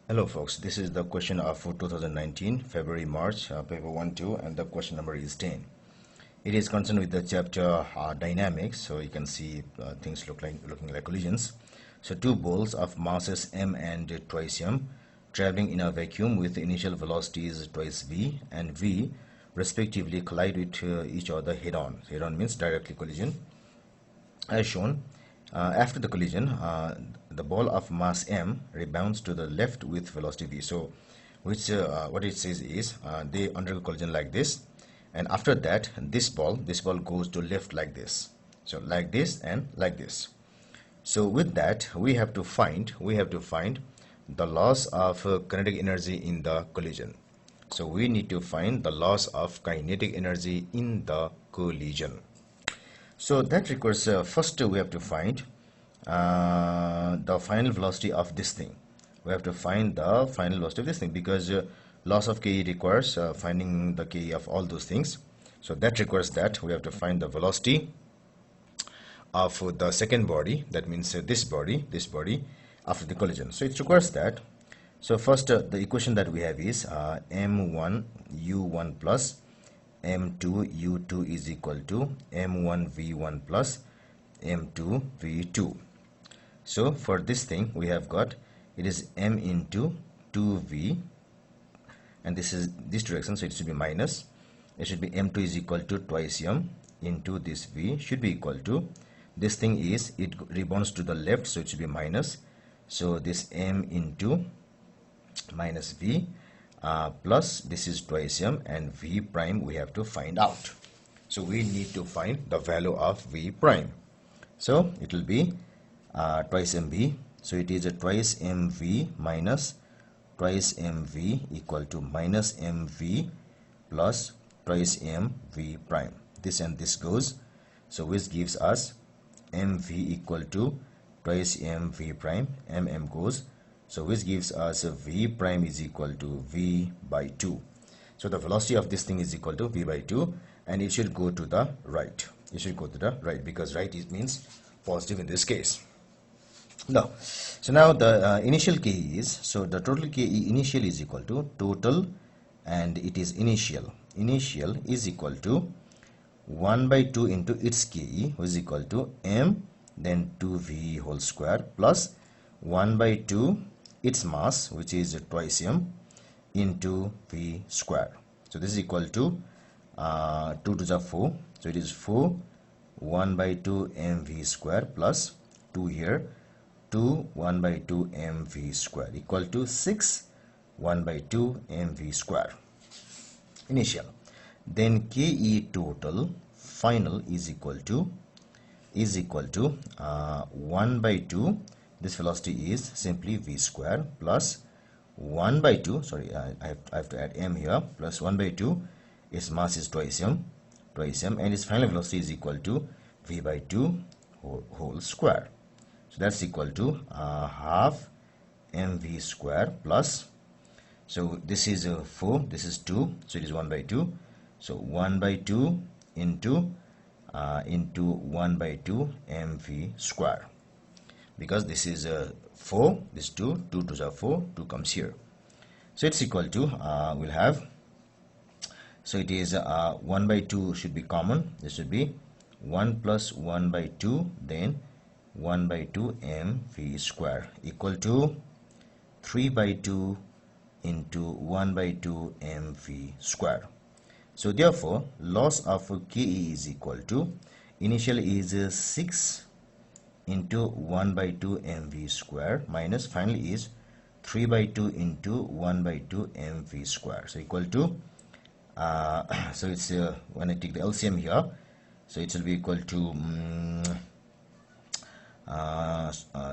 Hello folks, this is the question of 2019 February March paper 1-2 and the question number is 10. It is concerned with the chapter dynamics, so you can see things looking like collisions. So two balls of masses m and twice m traveling in a vacuum with initial velocities twice v and v respectively collide with each other head on. Head on means directly collision. As shown, after the collision, the ball of mass m rebounds to the left with velocity v. So, what it says is they undergo collision like this, and after that, this ball goes to left like this. So, like this and like this. So, with that, we have to find the loss of kinetic energy in the collision. So, we need to find the loss of kinetic energy in the collision. So that requires first we have to find the final velocity of this thing. We have to find the final velocity of this thing because loss of Ke requires finding the Ke of all those things. So that requires that we have to find the velocity of the second body, that means this body after the collision. So it requires that. So first the equation that we have is m1 u1 plus m2 u2 is equal to m1 v1 plus m2 v2. So for this thing we have got it is m into 2v, and this is this direction, so it should be minus. It should be m2 is equal to twice m into this v should be equal to, this thing is it rebounds to the left, so it should be minus. So this m into minus v plus this is twice m, and v prime we have to find out. So we need to find the value of v prime. So it will be twice mv. So it is a twice mv minus twice mv equal to minus mv plus twice mv prime. This and this goes, so which gives us mv equal to twice mv prime, mm goes, so which gives us v prime is equal to v by 2. So the velocity of this thing is equal to v by 2, and it should go to the right. It should go to the right because right means positive in this case. Now, so now the initial Ke is, so the total Ke initial is equal to total, and it is initial is equal to 1 by 2 into its Ke, which is equal to m then 2v whole square plus 1 by 2 its mass, which is twice m into v square. So this is equal to 2 to the 4, so it is 4 1 by 2 mv square plus 2 here 2 1 by 2 mv square equal to 6 1 by 2 mv square initial. Then Ke total final is equal to 1 by 2, this velocity is simply v square plus 1 by 2, sorry, I have to add m here, plus 1 by 2, its mass is twice m, and its final velocity is equal to v by 2 whole square. So that's equal to half mv square plus, so this is 4, this is 2, so it is 1 by 2, so 1 by 2 into 1 by 2 mv square, because this is 4, this 2 to the 4, 2 comes here, so it's equal to we'll have, so it is 1 by 2 should be common, this should be 1 plus 1 by 2 then 1 by 2 mv square equal to 3 by 2 into 1 by 2 mv square. So therefore loss of Ke is equal to, initial is 6 into 1 by 2 mv square minus final is 3 by 2 into 1 by 2 mv square, so equal to so it's when I take the LCM here, so it will be equal to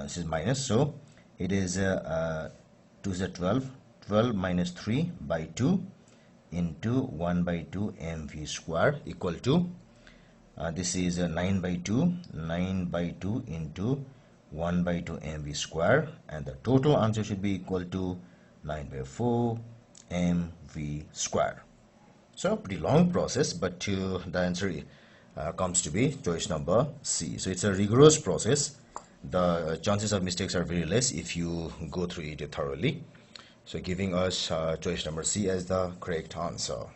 this is minus, so it is 2 is 12 minus 3 by 2 into 1 by 2 mv square equal to this is 9 by 2 into 1 by 2 mv square, and the total answer should be equal to 9 by 4 mv square. So pretty long process, but the answer comes to be choice number C. So it's a rigorous process. The chances of mistakes are very less if you go through it thoroughly. So giving us choice number C as the correct answer.